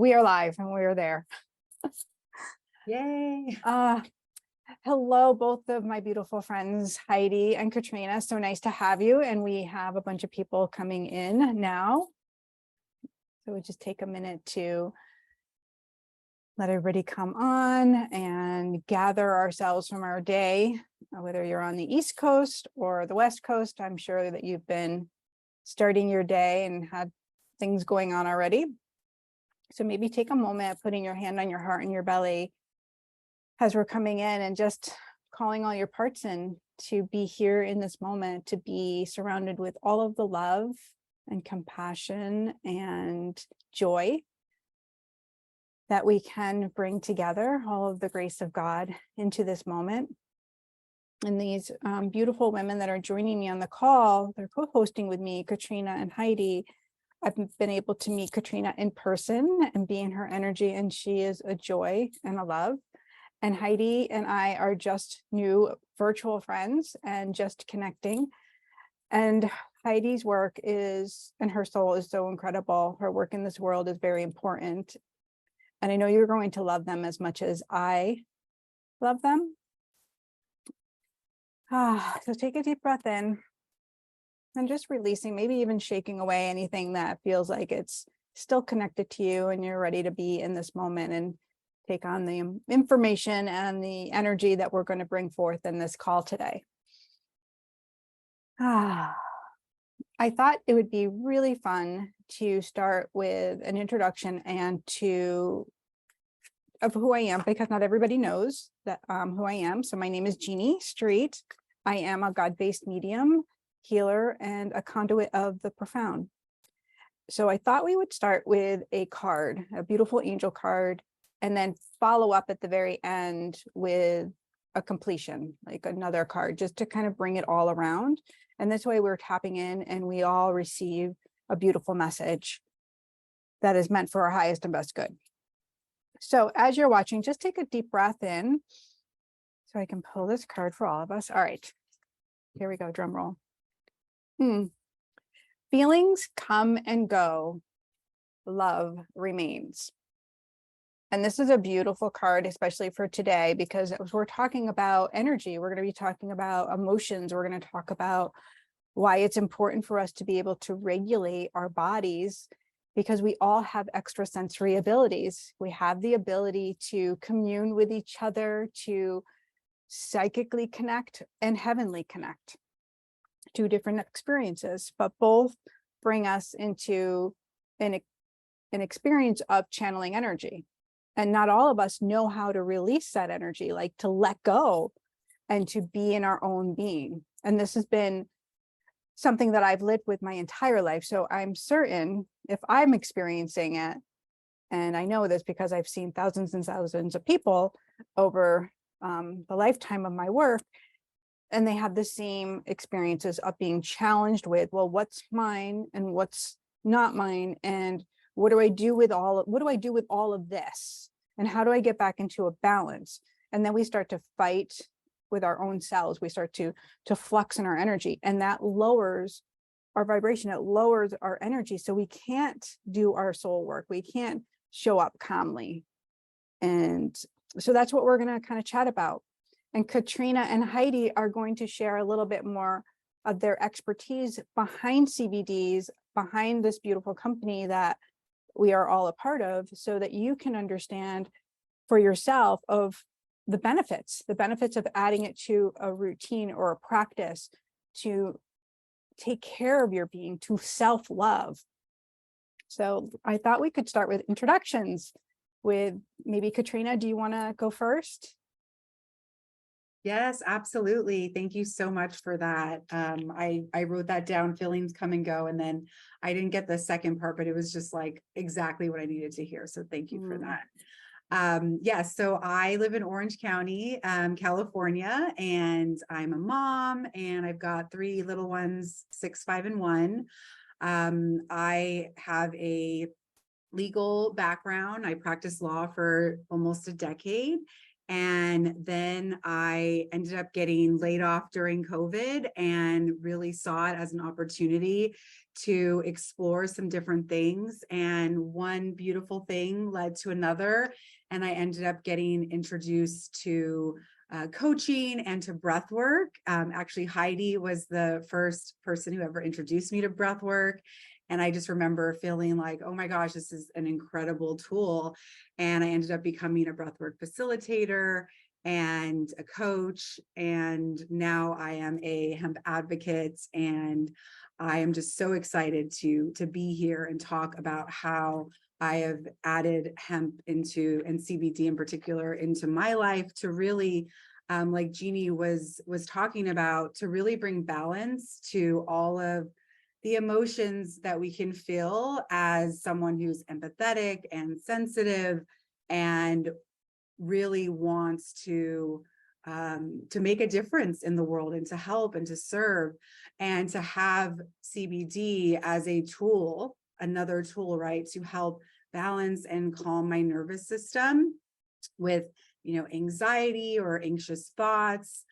We are live and we are there. Yay. Hello, both of my beautiful friends, Heidi and Katrina. So nice to have you. And we have a bunch of people coming in now. So we just take a minute to let everybody come on and gather ourselves from our day, whether you're on the East Coast or the West Coast. I'm sure that you've been starting your day and had things going on already. So maybe take a moment, putting your hand on your heart and your belly as we're coming in and just calling all your parts in to be here in this moment, to be surrounded with all of the love and compassion and joy that we can bring together, all of the grace of God into this moment. And these beautiful women that are joining me on the call, they're co-hosting with me, Katrina and Heidi. I've been able to meet Katrina in person and be in her energy, and she is a joy and a love. And Heidi and I are just new virtual friends and just connecting. And Heidi's work is, and her soul is so incredible. Her work in this world is very important. And I know you're going to love them as much as I love them. So take a deep breath in. And just releasing, maybe even shaking away anything that feels like it's still connected to you and you're ready to be in this moment and take on the information and the energy that we're going to bring forth in this call today. I thought it would be really fun to start with an introduction and of who I am, because not everybody knows that who I am. So my name is Jeannie Street. I am a God-based medium, healer, and a conduit of the profound. So I thought we would start with a card, a beautiful angel card, and then follow up at the very end with a completion, like another card, just to kind of bring it all around. And this way we're tapping in and we all receive a beautiful message that is meant for our highest and best good. So as you're watching, just take a deep breath in so I can pull this card for all of us. All right, here we go, drum roll. Feelings come and go, love remains. And this is a beautiful card, especially for today, because as we're talking about energy, we're going to be talking about emotions. We're going to talk about why it's important for us to be able to regulate our bodies, because we all have extrasensory abilities. We have the ability to commune with each other, to psychically connect and heavenly connect. Two different experiences, but both bring us into an experience of channeling energy. And not all of us know how to release that energy, like to let go and to be in our own being. And this has been something that I've lived with my entire life. So I'm certain if I'm experiencing it, and I know this because I've seen thousands and thousands of people over the lifetime of my work, and they have the same experiences of being challenged with, well, what's mine and what's not mine, and what do I do with all of this, and how do I get back into a balance? And then we start to fight with our own selves. We start to flux in our energy, and that lowers our vibration. It lowers our energy, so we can't do our soul work. We can't show up calmly. And so that's what we're going to kind of chat about. And Katrina and Heidi are going to share a little bit more of their expertise behind CBDs, behind this beautiful company that we are all a part of, so that you can understand for yourself of the benefits of adding it to a routine or a practice to take care of your being, to self-love. So I thought we could start with introductions with maybe Katrina. Do you want to go first? Yes, absolutely. Thank you so much for that. I wrote that down, feelings come and go, and then I didn't get the second part, but it was just like exactly what I needed to hear. So thank you for that. Yes, so I live in Orange County, California, and I'm a mom, and I've got 3 little ones, 6, 5, and 1. I have a legal background. I practiced law for almost a decade. And then I ended up getting laid off during COVID and really saw it as an opportunity to explore some different things. And one beautiful thing led to another. And I ended up getting introduced to coaching and to breath work. Actually, Heidi was the first person who ever introduced me to breath work. And I just remember feeling like, oh my gosh, this is an incredible tool. And I ended up becoming a breathwork facilitator and a coach. And now I am a hemp advocate. And I am just so excited to be here and talk about how I have added hemp into, and CBD in particular, into my life to really, like Jeannie was talking about, to really bring balance to all of the emotions that we can feel as someone who's empathetic and sensitive and really wants to make a difference in the world and to help and to serve, and to have CBD as a tool, another tool, right, to help balance and calm my nervous system with, anxiety or anxious thoughts,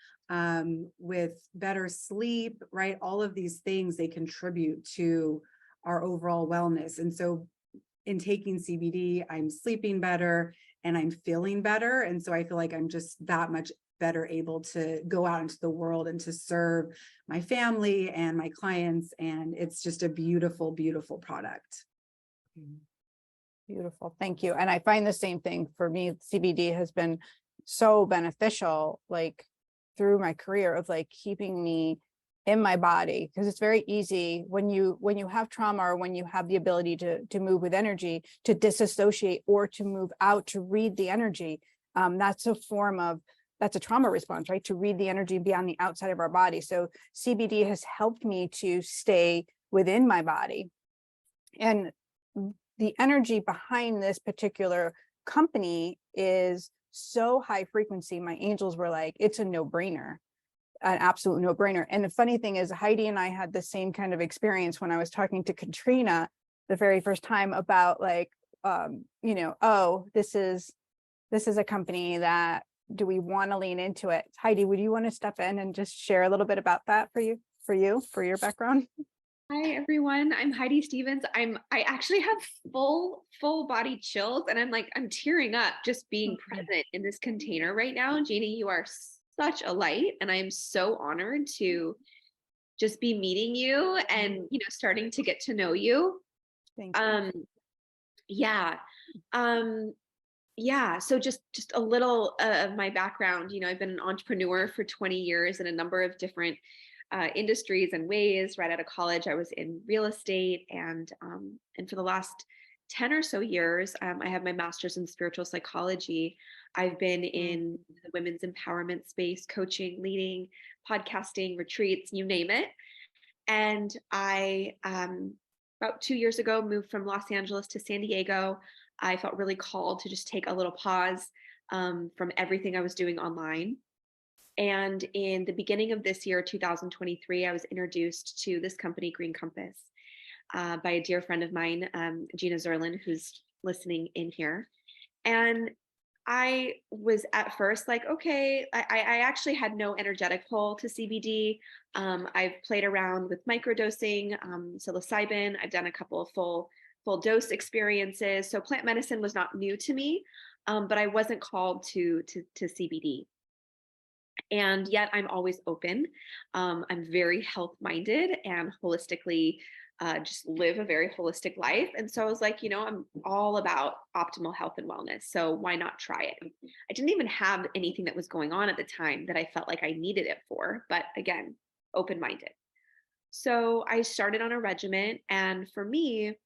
with better sleep, right? All of these things, they contribute to our overall wellness. And so in taking CBD, I'm sleeping better and I'm feeling better. And so I feel like I'm just that much better able to go out into the world and to serve my family and my clients. And it's just a beautiful, beautiful product. Beautiful. Thank you. And I find the same thing for me. CBD has been so beneficial, like through my career, of like keeping me in my body, because it's very easy when you have trauma, or when you have the ability to move with energy, to disassociate or to move out, to read the energy. That's a trauma response, right? To read the energy and be on the outside of our body. So CBD has helped me to stay within my body. And the energy behind this particular company is so high frequency. My angels were like, it's a no-brainer, an absolute no-brainer. And the funny thing is, Heidi and I had the same kind of experience when I was talking to Katrina the very first time about like, oh, this is a company that, do we want to lean into it? Heidi, would you want to step in and just share a little bit about that for your background? Hi everyone, I'm Heidi Stevens. I actually have full body chills, and I'm tearing up just being present in this container right now. Jeannie, you are such a light, and I am so honored to just be meeting you and starting to get to know you. Thank you. Yeah. Yeah, so just a little of my background. I've been an entrepreneur for 20 years in a number of different industries and ways. Right out of college, I was in real estate, and for the last 10 or so years, I have my master's in spiritual psychology. I've been in the women's empowerment space, coaching, leading, podcasting, retreats, you name it. And I, about 2 years ago, moved from Los Angeles to San Diego. I felt really called to just take a little pause from everything I was doing online. And in the beginning of this year, 2023, I was introduced to this company, Green Compass, by a dear friend of mine, Gina Zerlin, who's listening in here. And I was at first like, okay, I actually had no energetic pull to CBD. I've played around with microdosing, psilocybin. I've done a couple of full dose experiences. So plant medicine was not new to me, but I wasn't called to CBD. And yet I'm always open. I'm very health minded and holistically just live a very holistic life. And so I was like, I'm all about optimal health and wellness. So why not try it? I didn't even have anything that was going on at the time that I felt like I needed it for. But again, open minded. So I started on a regimen. And for me,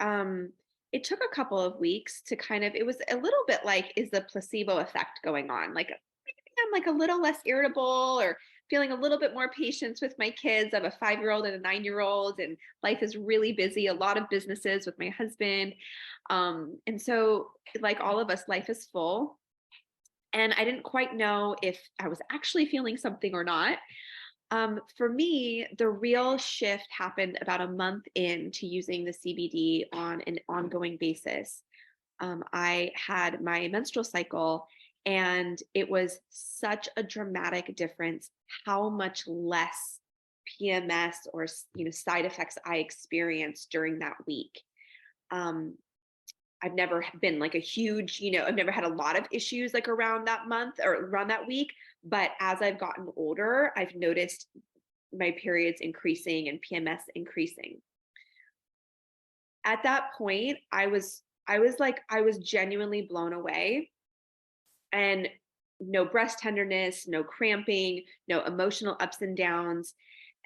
it took a couple of weeks to it was a little bit like, is the placebo effect going on? Like I'm like a little less irritable, or feeling a little bit more patience with my kids. I have a 5-year-old and a 9-year-old, and life is really busy, a lot of businesses with my husband. And so like all of us, life is full. And I didn't quite know if I was actually feeling something or not. For me, the real shift happened about a month into using the CBD on an ongoing basis. I had my menstrual cycle, And it was such a dramatic difference how much less PMS or side effects I experienced during that week. Um, I've never been like a huge, I've never had a lot of issues like around that month or around that week. But as I've gotten older, I've noticed my periods increasing and PMS increasing. At that point, I was genuinely blown away, and no breast tenderness, no cramping, no emotional ups and downs.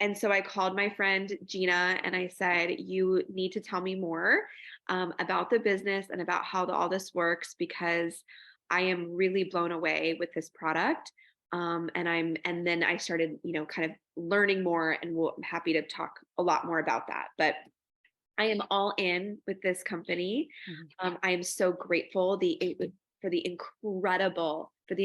And so I called my friend Gina and I said, "You need to tell me more about the business and about how all this works, because I am really blown away with this product." And then I started, kind of learning more, and I'm happy to talk a lot more about that. But I am all in with this company. I am so grateful for the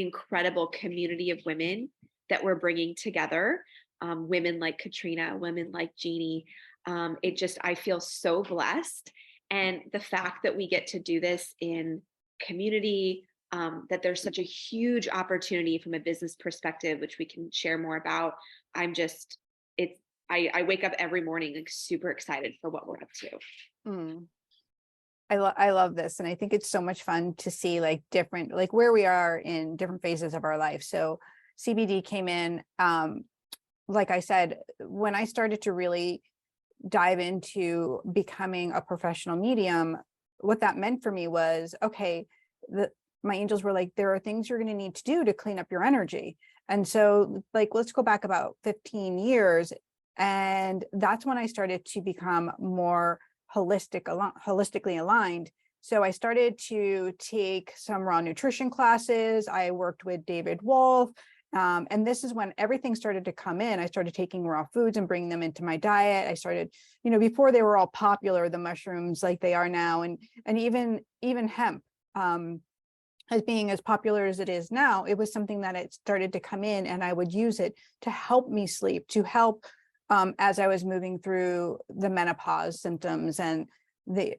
incredible community of women that we're bringing together. Women like Katrina, women like Jeannie. I feel so blessed. And the fact that we get to do this in community, that there's such a huge opportunity from a business perspective, which we can share more about. I'm just, it's, I wake up every morning like super excited for what we're up to. Mm. I love this. And I think it's so much fun to see like different, like where we are in different phases of our life. So CBD came in, like I said, when I started to really dive into becoming a professional medium, what that meant for me was, okay, my angels were like, there are things you're going to need to do to clean up your energy. And so like, let's go back about 15 years. And that's when I started to become more holistically aligned. So I started to take some raw nutrition classes. I worked with David Wolf. And this is when everything started to come in. I started taking raw foods and bringing them into my diet. I started, before they were all popular, the mushrooms like they are now, and even hemp, as being as popular as it is now, it was something that it started to come in, and I would use it to help me sleep, to help as I was moving through the menopause symptoms and the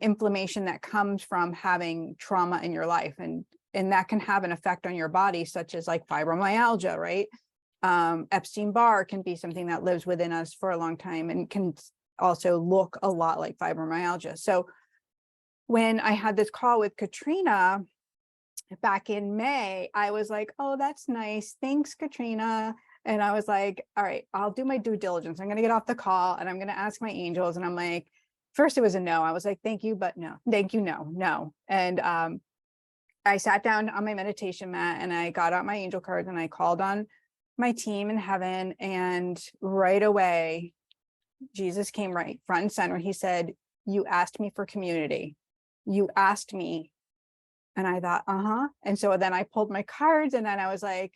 inflammation that comes from having trauma in your life. And that can have an effect on your body, such as like fibromyalgia, right? Epstein-Barr can be something that lives within us for a long time and can also look a lot like fibromyalgia. So when I had this call with Katrina back in May, I was like, oh, that's nice. Thanks, Katrina. And I was like, all right, I'll do my due diligence. I'm going to get off the call and I'm going to ask my angels. And I'm like, first it was a no. I was like, thank you, but no, thank you, no. And I sat down on my meditation mat and I got out my angel cards and I called on my team in heaven. And right away, Jesus came right front and center. He said, you asked me for community. You asked me. And I thought, And so then I pulled my cards and then I was like,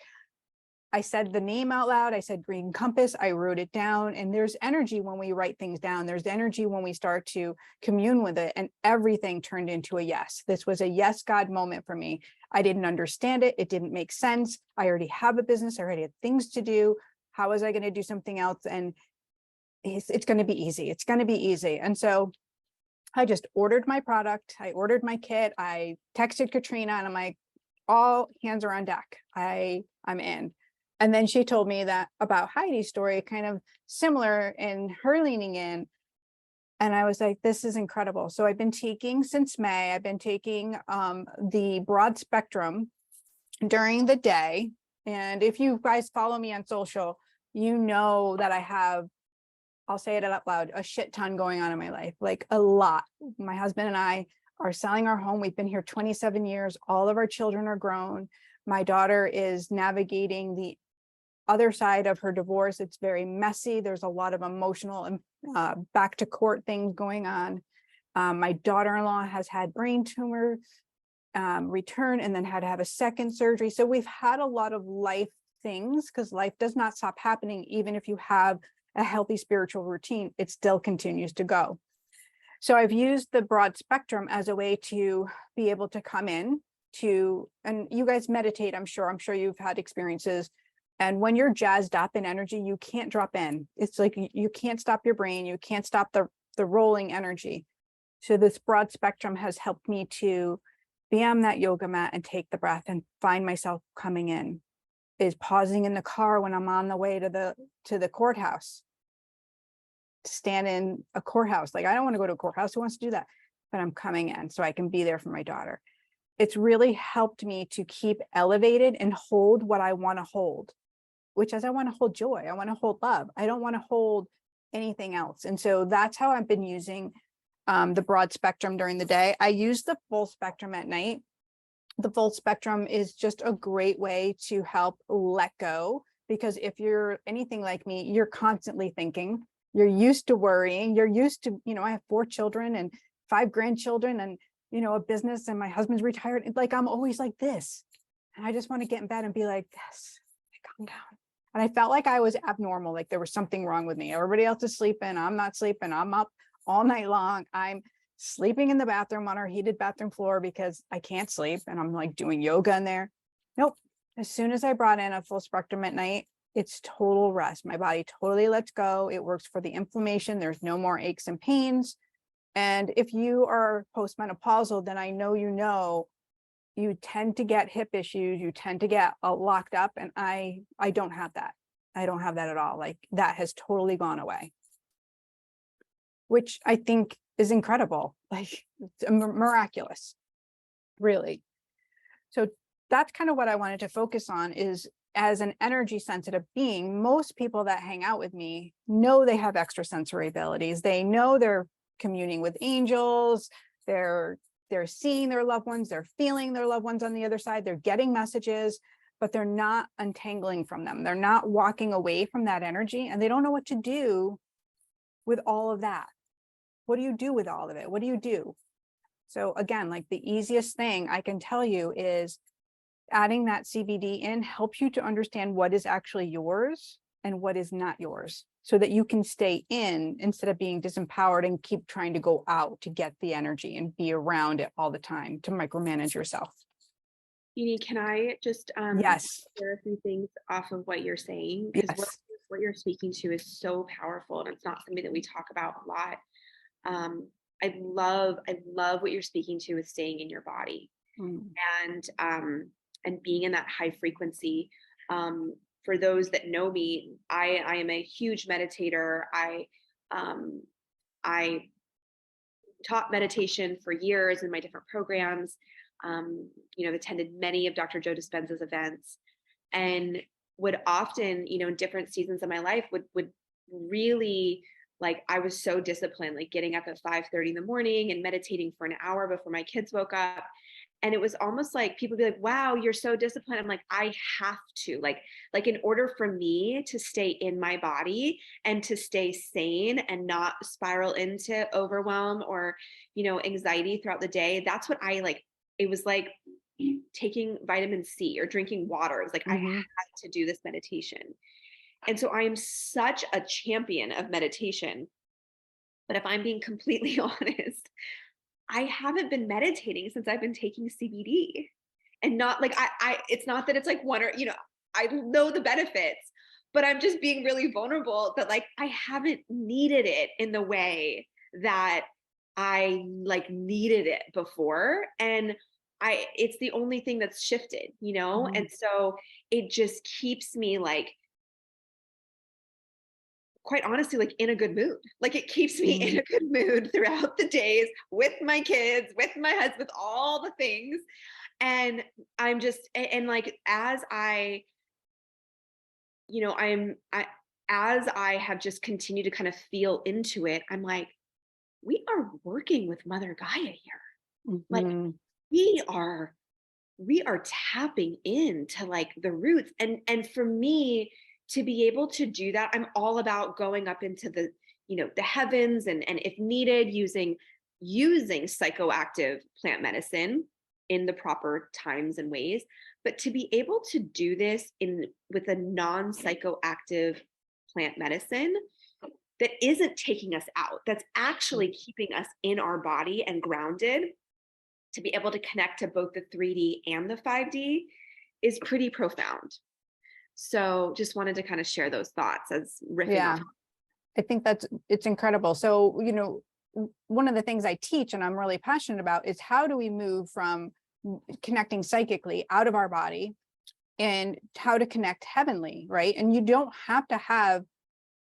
I said the name out loud. I said green compass. I wrote it down. And there's energy when we write things down. There's energy when we start to commune with it. And everything turned into a yes. This was a yes, God moment for me. I didn't understand it. It didn't make sense. I already have a business. I already had things to do. How was I going to do something else? And it's going to be easy. It's going to be easy. And so I just ordered my product. I ordered my kit. I texted Katrina and I'm like, all hands are on deck. I'm in. And then she told me that about Heidi's story, kind of similar in her leaning in. And I was like, this is incredible. So I've been taking since May, I've been taking the broad spectrum during the day. And if you guys follow me on social, you know that I have, I'll say it out loud, a shit ton going on in my life, like a lot. My husband and I are selling our home. We've been here 27 years. All of our children are grown. My daughter is navigating the other side of her divorce. It's very messy. There's a lot of emotional and back to court things going on. My daughter-in-law has had brain tumor return and then had to have a second surgery. So we've had a lot of life things because life does not stop happening. Even if you have a healthy spiritual routine, it still continues to go. So I've used the broad spectrum as a way to be able to come in to, and you guys meditate, I'm sure you've had experiences. And when you're jazzed up in energy, you can't drop in. It's like you can't stop your brain. You can't stop the rolling energy. So this broad spectrum has helped me to be on that yoga mat and take the breath and find myself coming in, is pausing in the car when I'm on the way to the courthouse, to stand in a courthouse. Like, I don't want to go to a courthouse. Who wants to do that? But I'm coming in so I can be there for my daughter. It's really helped me to keep elevated and hold what I want to hold, which is I want to hold joy. I want to hold love. I don't want to hold anything else. And so that's how I've been using the broad spectrum during the day. I use the full spectrum at night. The full spectrum is just a great way to help let go, because if you're anything like me, you're constantly thinking, you're used to worrying, you're used to, I have 4 children and 5 grandchildren and, a business, and my husband's retired. Like, I'm always like this. And I just want to get in bed and be like, yes, calm down. And I felt like I was abnormal, like there was something wrong with me. Everybody else is sleeping. I'm not sleeping. I'm up all night long. I'm sleeping in the bathroom on our heated bathroom floor because I can't sleep. And I'm like doing yoga in there. Nope. As soon as I brought in a full spectrum at night, it's total rest. My body totally lets go. It works for the inflammation. There's no more aches and pains. And if you are postmenopausal, then I know you tend to get hip issues, you tend to get locked up. And I don't have that. I don't have that at all. Like, that has totally gone away, which I think is incredible. Like, it's miraculous, really. So that's kind of what I wanted to focus on, is as an energy sensitive being, most people that hang out with me know they have extrasensory abilities. They know they're communing with angels. They're seeing their loved ones. They're feeling their loved ones on the other side. They're getting messages, but they're not untangling from them. They're not walking away from that energy, and they don't know what to do with all of that. What do you do with all of it? What do you do? So again, like, the easiest thing I can tell you is adding that CBD in helps you to understand what is actually yours and what is not yours, so that you can stay in instead of being disempowered and keep trying to go out to get the energy and be around it all the time to micromanage yourself. Jeannie, can I just Yes. share a few things off of what you're saying? Because Yes. what you're speaking to is so powerful, and it's not something that we talk about a lot. I love what you're speaking to with staying in your body and being in that high frequency. For those that know me, I am a huge meditator. I taught meditation for years in my different programs. Attended many of Dr. Joe Dispenza's events, and would often, in different seasons of my life, would really, like, I was so disciplined, like getting up at 5:30 in the morning and meditating for an hour before my kids woke up. And it was almost like people would be like, wow, you're so disciplined. I'm like, I have to, like in order for me to stay in my body and to stay sane and not spiral into overwhelm or, anxiety throughout the day. That's what I like. It was like taking vitamin C or drinking water. It was like, I had to do this meditation. And so I am such a champion of meditation. But if I'm being completely honest, I haven't been meditating since I've been taking CBD. And not like it's not that it's like one or, I know the benefits, but I'm just being really vulnerable that, like, I haven't needed it in the way that I like needed it before. And it's the only thing that's shifted, And so it just keeps me, like, quite honestly, like, in a good mood. Like, it keeps me in a good mood throughout the days with my kids, with my husband, with all the things. And I'm just, and like, as I have just continued to kind of feel into it, I'm like, we are working with Mother Gaia here. Like, we are tapping into, like, the roots. And for me to be able to do that, I'm all about going up into the heavens, and if needed, using psychoactive plant medicine in the proper times and ways. But to be able to do this with a non-psychoactive plant medicine that isn't taking us out, that's actually keeping us in our body and grounded, to be able to connect to both the 3D and the 5D is pretty profound. So just wanted to kind of share those thoughts as riffing off. I think it's incredible. So, one of the things I teach and I'm really passionate about is how do we move from connecting psychically out of our body, and how to connect heavenly, right? And you don't have to have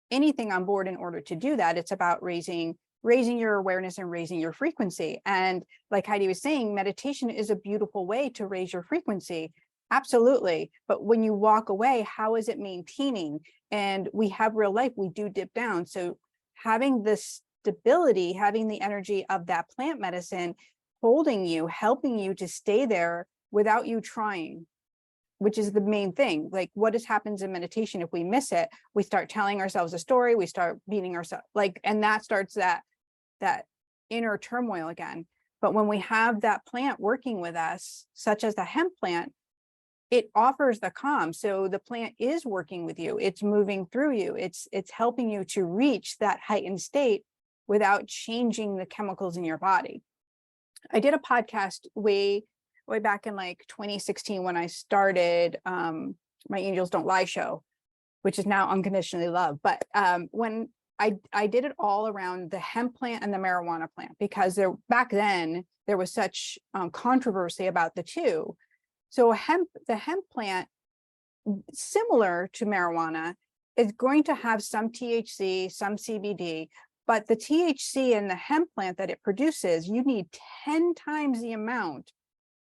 anything on board in order to do that. It's about raising your awareness and raising your frequency. And like Heidi was saying, meditation is a beautiful way to raise your frequency. Absolutely. But when you walk away, how is it maintaining? And we have real life, we do dip down. So having this stability, having the energy of that plant medicine holding you, helping you to stay there without you trying, which is the main thing. Like, what happens in meditation if we miss it? We start telling ourselves a story, we start beating ourselves, like, and that starts that inner turmoil again. But when we have that plant working with us, such as the hemp plant, it offers the calm. So the plant is working with you, it's moving through you, it's helping you to reach that heightened state without changing the chemicals in your body. I did a podcast way back in like 2016 when I started my Angels Don't Lie show, which is now Unconditionally Love. But when I did it all around the hemp plant and the marijuana plant, because back then there was such controversy about the two. So the hemp plant, similar to marijuana, is going to have some THC, some CBD, but the THC in the hemp plant that it produces, you need 10 times the amount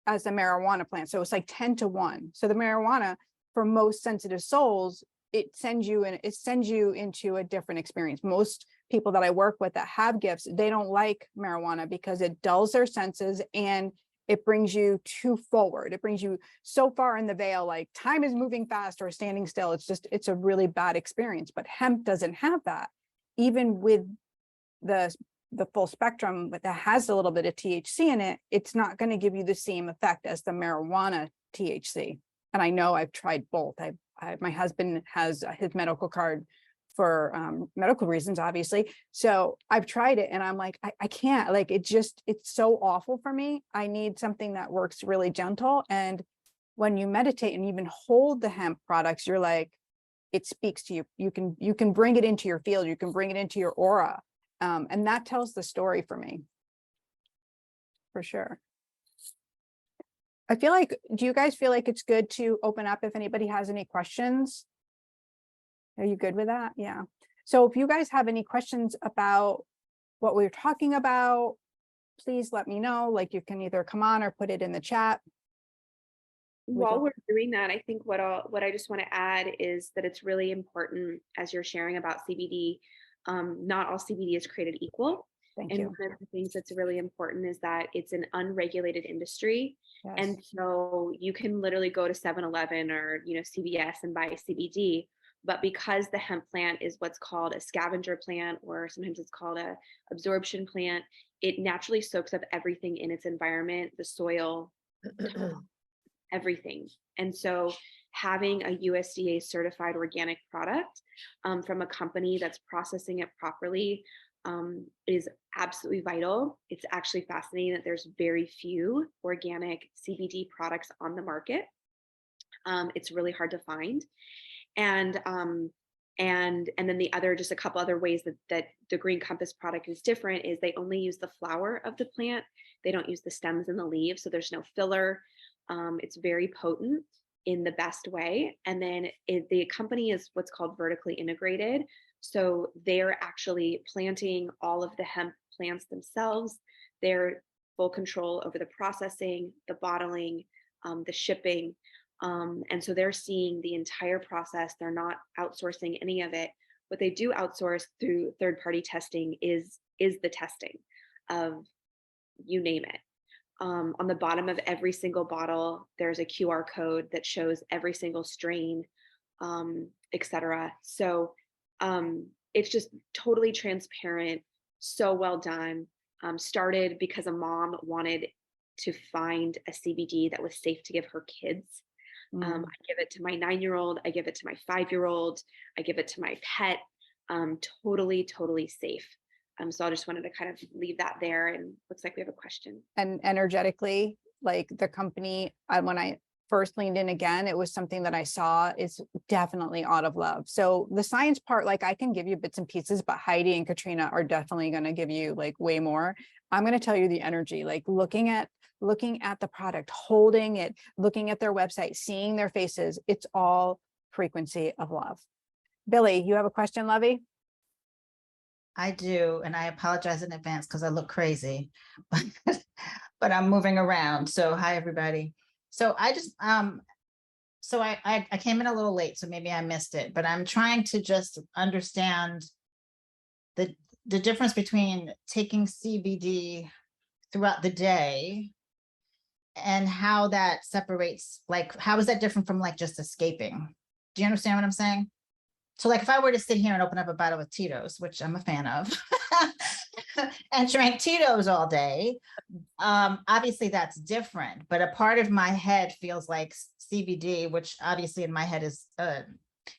as the marijuana plant. So it's like 10 to 1. So the marijuana, for most sensitive souls, it sends you into a different experience. Most people that I work with that have gifts, they don't like marijuana because it dulls their senses and it brings you too forward. It brings you so far in the veil, like time is moving fast or standing still. It's a really bad experience. But hemp doesn't have that. Even with the full spectrum, but that has a little bit of THC in it, it's not going to give you the same effect as the marijuana THC. And I know I've tried both. My husband has his medical card for medical reasons, obviously. So I've tried it and I'm like, I can't, like, it's so awful for me. I need something that works really gentle. And when you meditate and even hold the hemp products, you're like, it speaks to you. You can bring it into your field. You can bring it into your aura. And that tells the story for me, for sure. Do you guys feel like it's good to open up if anybody has any questions? Are you good with that? Yeah. So if you guys have any questions about what we're talking about, please let me know. Like, you can either come on or put it in the chat. While we're doing that, I think what I just want to add is that it's really important, as you're sharing about CBD, not all CBD is created equal. Thank And you. one of the things that's really important is that it's an unregulated industry. Yes. And so you can literally go to 7-Eleven or, CVS and buy CBD. But because the hemp plant is what's called a scavenger plant, or sometimes it's called a absorption plant, it naturally soaks up everything in its environment, the soil, everything. And so having a USDA certified organic product from a company that's processing it properly is absolutely vital. It's actually fascinating that there's very few organic CBD products on the market. It's really hard to find. And then the other, just a couple other ways that the Green Compass product is different is they only use the flower of the plant. They don't use the stems and the leaves. So there's no filler. It's very potent in the best way. And then the company is what's called vertically integrated. So they're actually planting all of the hemp plants themselves. They're full control over the processing, the bottling, the shipping. And so they're seeing the entire process. They're not outsourcing any of it. What they do outsource through third-party testing is the testing of, you name it. On the bottom of every single bottle, there's a QR code that shows every single strain, et cetera. So it's just totally transparent, so well done. Started because a mom wanted to find a CBD that was safe to give her kids. I give it to my 9-year-old. I give it to my 5-year-old. I give it to my pet. Totally, totally safe. So I just wanted to kind of leave that there, and looks like we have a question. And energetically, like the company, when I first leaned in again, it was something that I saw is definitely out of love. So the science part, like I can give you bits and pieces, but Heidi and Katrina are definitely going to give you like way more. I'm going to tell you the energy, like looking at looking at the product, holding it, looking at their website, seeing their faces. It's all frequency of love. Billy, you have a question, Lovey? I do, and I apologize in advance because I look crazy, but I'm moving around. So hi, everybody. So I just so I came in a little late, so maybe I missed it, but I'm trying to just understand the difference between taking CBD throughout the day and how that separates, like, how is that different from like just escaping? Do you understand what I'm saying? So like if I were to sit here and open up a bottle of Tito's, which I'm a fan of, and drank Tito's all day, obviously that's different, but a part of my head feels like CBD, which obviously in my head is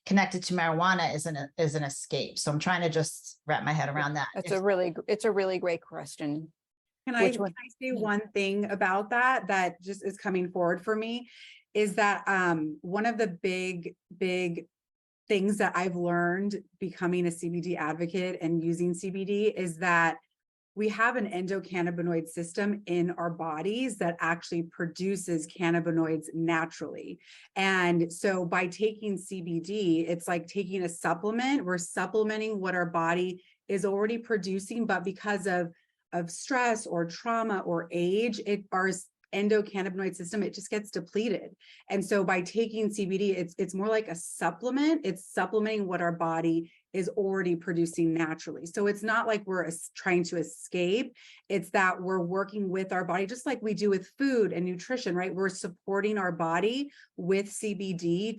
connected to marijuana, is an escape. So I'm trying to just wrap my head around that. It's a really great question. Can Which I one? say one thing about that just is coming forward for me is that one of the big things that I've learned becoming a CBD advocate and using CBD is that we have an endocannabinoid system in our bodies that actually produces cannabinoids naturally. And so by taking CBD, it's like taking a supplement. We're supplementing what our body is already producing, but because of stress or trauma or age, our endocannabinoid system, it just gets depleted. And so by taking CBD, it's more like a supplement. It's supplementing what our body is already producing naturally. So it's not like we're trying to escape. It's that we're working with our body, just like we do with food and nutrition, right? We're supporting our body with CBD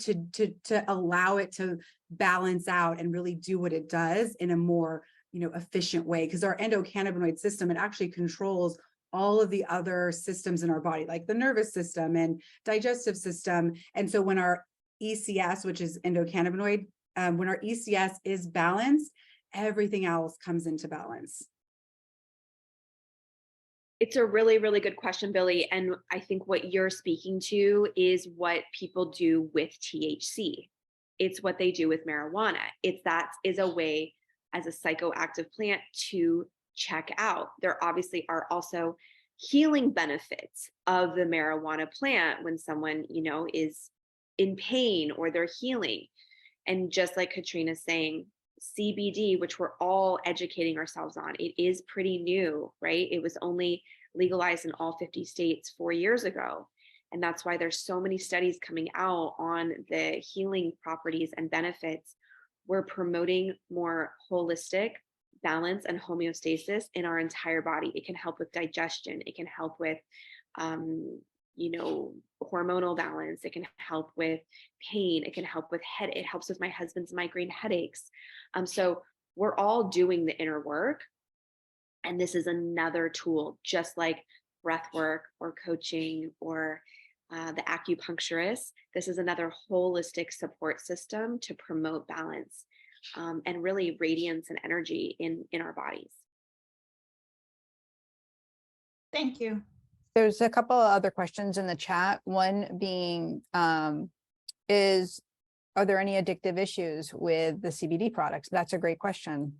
to allow it to balance out and really do what it does in a more, efficient way. Because our endocannabinoid system, it actually controls all of the other systems in our body, like the nervous system and digestive system. And so when our ECS, which is endocannabinoid, when our ECS is balanced, everything else comes into balance. It's a really, really good question, Billy. And I think what you're speaking to is what people do with THC. It's what they do with marijuana. That is a way as a psychoactive plant to check out. There obviously are also healing benefits of the marijuana plant when someone, is in pain or they're healing. And just like Katrina's saying, CBD, which we're all educating ourselves on, it is pretty new, right? It was only legalized in all 50 states 4 years ago. And that's why there's so many studies coming out on the healing properties and benefits. We're promoting more holistic balance and homeostasis in our entire body. It can help with digestion. It can help with, hormonal balance. It can help with pain. It can help with it helps with my husband's migraine headaches. So we're all doing the inner work. And this is another tool, just like breath work or coaching or the acupuncturist. This is another holistic support system to promote balance and really radiance and energy in our bodies. Thank you. There's a couple of other questions in the chat. One being, are there any addictive issues with the CBD products? That's a great question.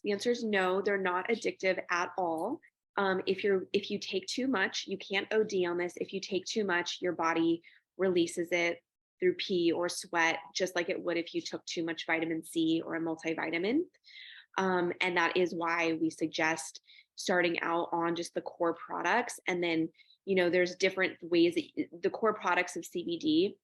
The answer is no, they're not addictive at all. If you take too much, you can't OD on this. If you take too much, your body releases it through pee or sweat, just like it would if you took too much vitamin C or a multivitamin. And that is why we suggest starting out on just the core products. And then, there's different ways that the core products of CBD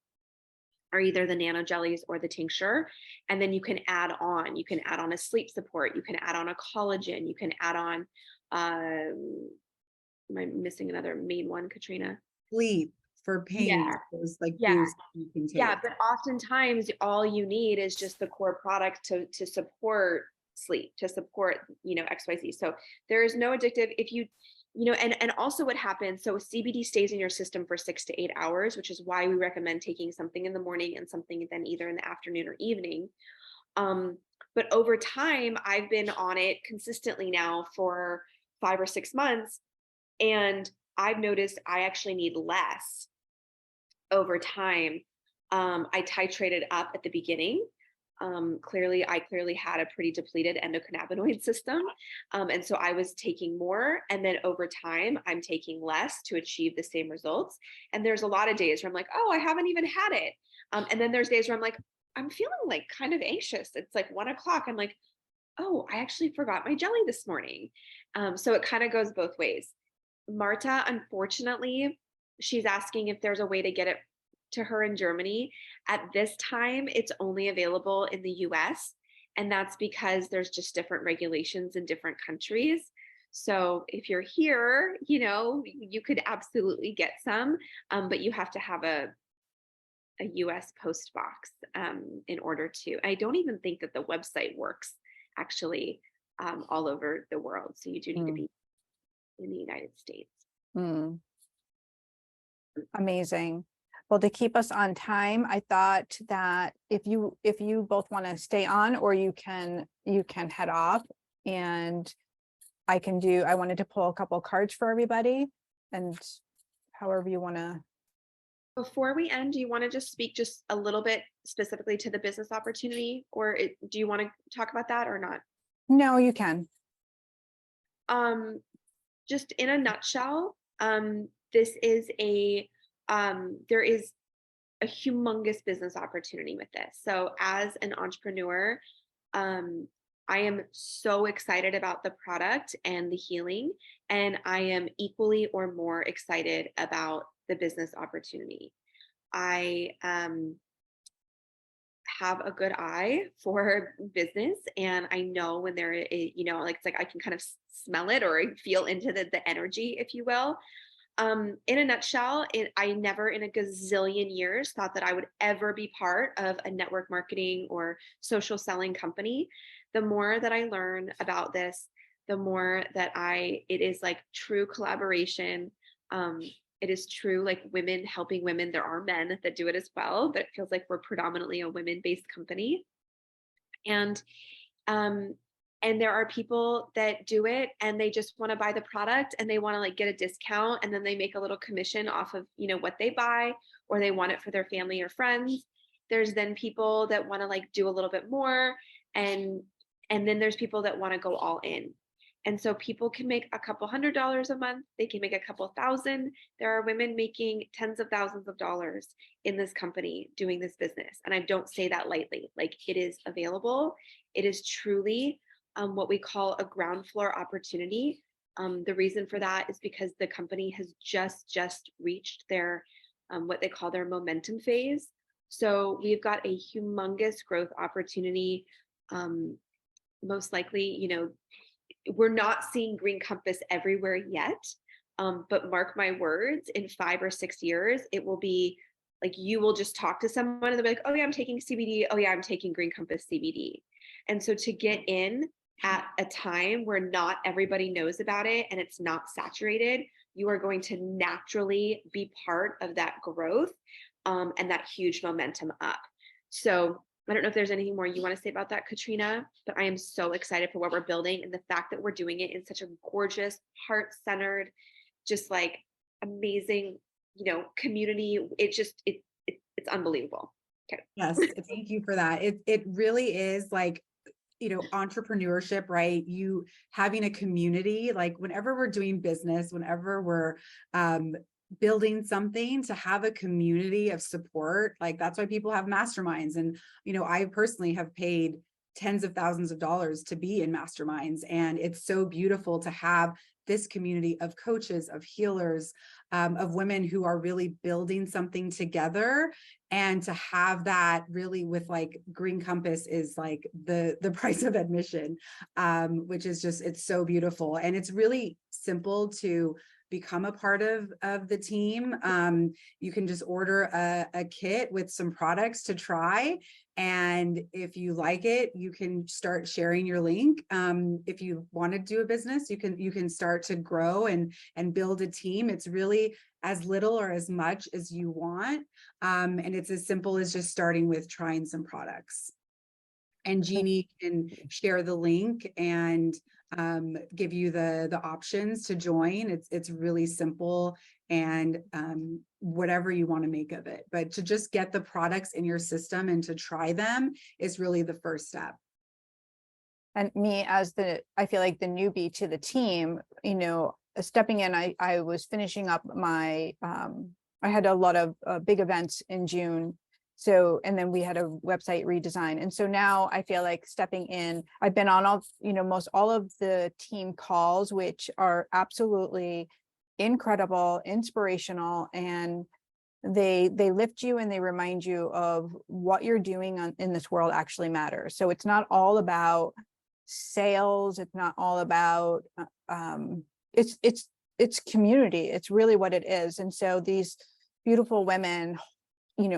are either the nano jellies or the tincture. And then you can add on a sleep support. You can add on a collagen. You can add on, am I missing another main one, Katrina? Sleep for pain. Yeah. Those like Yeah. boosts you can take. Yeah, but oftentimes all you need is just the core product to support sleep, to support, XYZ. So there is no addictive if you, and also what happens, so CBD stays in your system for 6 to 8 hours, which is why we recommend taking something in the morning and something then either in the afternoon or evening. But over time, I've been on it consistently now for 5 or 6 months, and I've noticed I actually need less over time. I titrated up at the beginning I clearly had a pretty depleted endocannabinoid system. And so I was taking more, and then over time, I'm taking less to achieve the same results. And there's a lot of days where I'm like, oh, I haven't even had it. And then there's days where I'm like, I'm feeling like kind of anxious. It's like 1 o'clock. I'm like, oh, I actually forgot my jelly this morning. So it kind of goes both ways. Marta, unfortunately, she's asking if there's a way to get it to her in Germany. At this time, it's only available in the US, and that's because there's just different regulations in different countries. So if you're here, you could absolutely get some, but you have to have a US post box in order to. I don't even think that the website works actually all over the world. So you do need to be in the United States. Mm. Amazing. Well, to keep us on time, I thought that if you both want to stay on, or you can head off, and I wanted to pull a couple cards for everybody, and however you want to. Before we end, do you want to just speak just a little bit specifically to the business opportunity, or do you want to talk about that or not? No, you can. Just in a nutshell, this is there is a humongous business opportunity with this. So as an entrepreneur, I am so excited about the product and the healing, and I am equally or more excited about the business opportunity. I have a good eye for business, and I know when there is, like it's like I can kind of smell it or feel into the energy, if you will. In a nutshell, I never in a gazillion years thought that I would ever be part of a network marketing or social selling company. The more that I learn about this, the more that it is like true collaboration. It is true, like women helping women. There are men that do it as well, but it feels like we're predominantly a women-based company. And and there are people that do it and they just want to buy the product and they want to like get a discount, and then they make a little commission off of what they buy, or they want it for their family or friends. There's then people that want to like do a little bit more, and then there's people that want to go all in. And so people can make a couple $100s a month, they can make a couple thousand. There are women making tens of thousands of dollars in this company doing this business, and I don't say that lightly. Like, it is available. It is truly what we call a ground floor opportunity. The reason for that is because the company has just reached their what they call their momentum phase. So we've got a humongous growth opportunity. Most likely, we're not seeing Green Compass everywhere yet, but mark my words, in 5 or 6 years, it will be like you will just talk to someone and they'll be like, oh yeah, I'm taking CBD. Oh yeah, I'm taking Green Compass CBD. And so to get in at a time where not everybody knows about it and it's not saturated, you are going to naturally be part of that growth and that huge momentum up. So I don't know if there's anything more you want to say about that, Katrina, but I am so excited for what we're building, and the fact that we're doing it in such a gorgeous, heart-centered, just like amazing, community. It's unbelievable. Okay. Yes, thank you for that. It really is like, entrepreneurship, right? You having a community, like whenever we're doing business, whenever we're building something, to have a community of support, like that's why people have masterminds. And, I personally have paid tens of thousands of dollars to be in masterminds. And it's so beautiful to have this community of coaches, of healers, of women who are really building something together. And to have that really with like Green Compass is like the price of admission, which is just, it's so beautiful. And it's really simple to become a part of the team. You can just order a kit with some products to try. And if you like it, you can start sharing your link. If you want to do a business, you can start to grow and build a team. It's really as little or as much as you want. And it's as simple as just starting with trying some products. And Jeannie can share the link and give you the options to join. It's really simple. and whatever you want to make of it. But to just get the products in your system and to try them is really the first step. And me as I feel like the newbie to the team, stepping in, I was finishing up my, I had a lot of big events in June. So, and then we had a website redesign. And so now I feel like stepping in, I've been on most all of the team calls, which are absolutely incredible, inspirational, and they lift you and they remind you of what you're doing in this world actually matters. So it's not all about sales. It's not all about, it's community. It's really what it is. And so these beautiful women,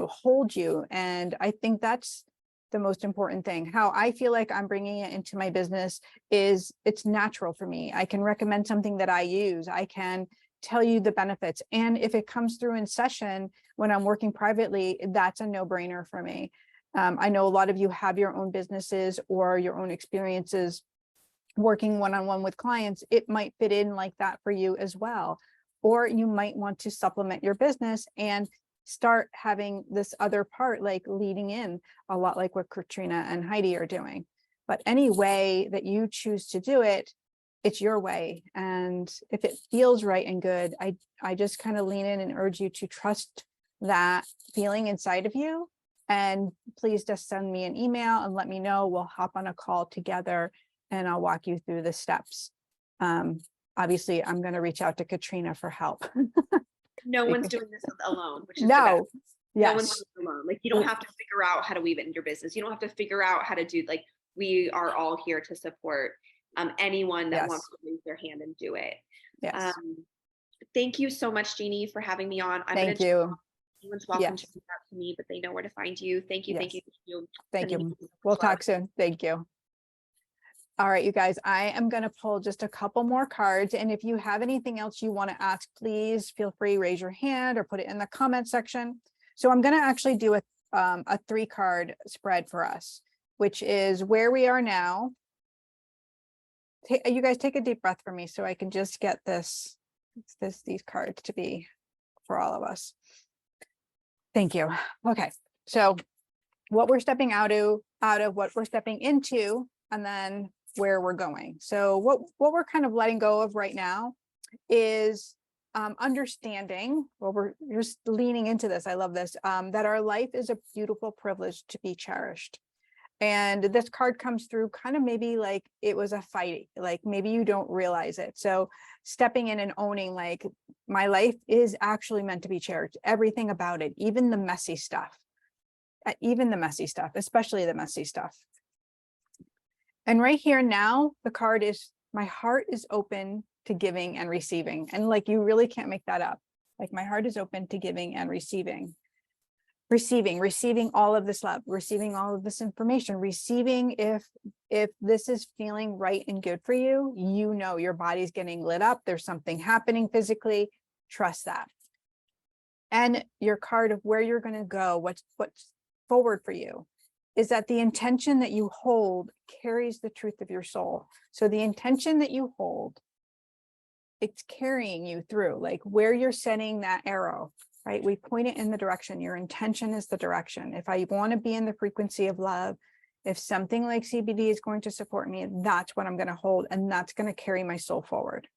hold you. And I think that's the most important thing. How I feel like I'm bringing it into my business is it's natural for me. I can recommend something that I use. I can tell you the benefits. And if it comes through in session when I'm working privately, that's a no-brainer for me. I know a lot of you have your own businesses or your own experiences working one-on-one with clients. It might fit in like that for you as well. Or you might want to supplement your business and start having this other part, like leading in, a lot like what Katrina and Heidi are doing. But any way that you choose to do it, it's your way. And if it feels right and good, I just kind of lean in and urge you to trust that feeling inside of you. And please just send me an email and let me know. We'll hop on a call together and I'll walk you through the steps. Obviously, I'm going to reach out to Katrina for help. No one's doing this alone, which is no. the best. Yes. No one's doing it alone. Like, you don't have to figure out how to weave it into your business. You don't have to figure out how to do, like, we are all here to support anyone that wants to raise their hand and do it. Yes. Thank you so much, Jeannie, for having me on. Thank you. Anyone's welcome to reach out to me, but they know where to find you. Thank you. Yes. Thank you. Thank you. Thank you. We'll talk soon. Thank you. All right, you guys, I am going to pull just a couple more cards. And if you have anything else you want to ask, please feel free, raise your hand or put it in the comment section. So I'm going to actually do a 3-card spread for us, which is where we are now. You guys take a deep breath for me so I can just get these cards to be for all of us. Thank you. Okay, so what we're stepping out of what we're stepping into, and then where we're going. So what we're kind of letting go of right now is understanding, well, we're just leaning into this. I love this, that our life is a beautiful privilege to be cherished. And this card comes through kind of maybe like it was a fight, like maybe you don't realize it. So stepping in and owning, like, my life is actually meant to be cherished, everything about it, even the messy stuff, especially the messy stuff. And right here now, the card is, my heart is open to giving and receiving. And like, you really can't make that up. Like, my heart is open to giving and receiving all of this love, receiving all of this information, receiving if this is feeling right and good for you, your body's getting lit up. There's something happening physically. Trust that. And your card of where you're going to go, what's forward for you, is that the intention that you hold carries the truth of your soul. So the intention that you hold, it's carrying you through, like where you're setting that arrow, right? We point it in the direction. Your intention is the direction. If I want to be in the frequency of love, if something like CBD is going to support me, that's what I'm going to hold. And that's going to carry my soul forward.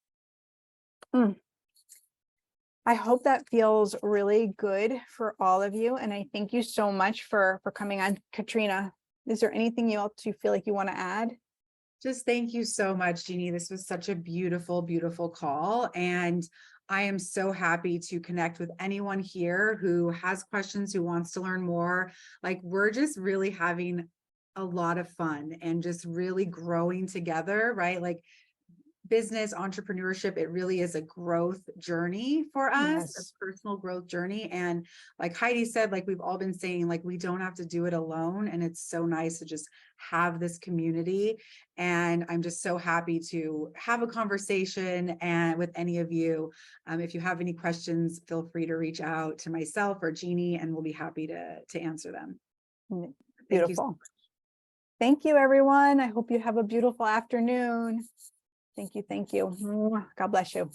I hope that feels really good for all of you. And I thank you so much for coming on. Katrina, is there anything else you feel like you want to add? Just thank you so much, Jeannie. This was such a beautiful, beautiful call. And I am so happy to connect with anyone here who has questions, who wants to learn more. Like, we're just really having a lot of fun and just really growing together, right? Like, business entrepreneurship, it really is a growth journey for us, a personal growth journey. And like Heidi said, like we've all been saying, like, we don't have to do it alone. And it's so nice to just have this community. And I'm just so happy to have a conversation and with any of you. If you have any questions, feel free to reach out to myself or Jeannie, and we'll be happy to answer them. Beautiful. Thank you, everyone. I hope you have a beautiful afternoon. Thank you. Thank you. God bless you.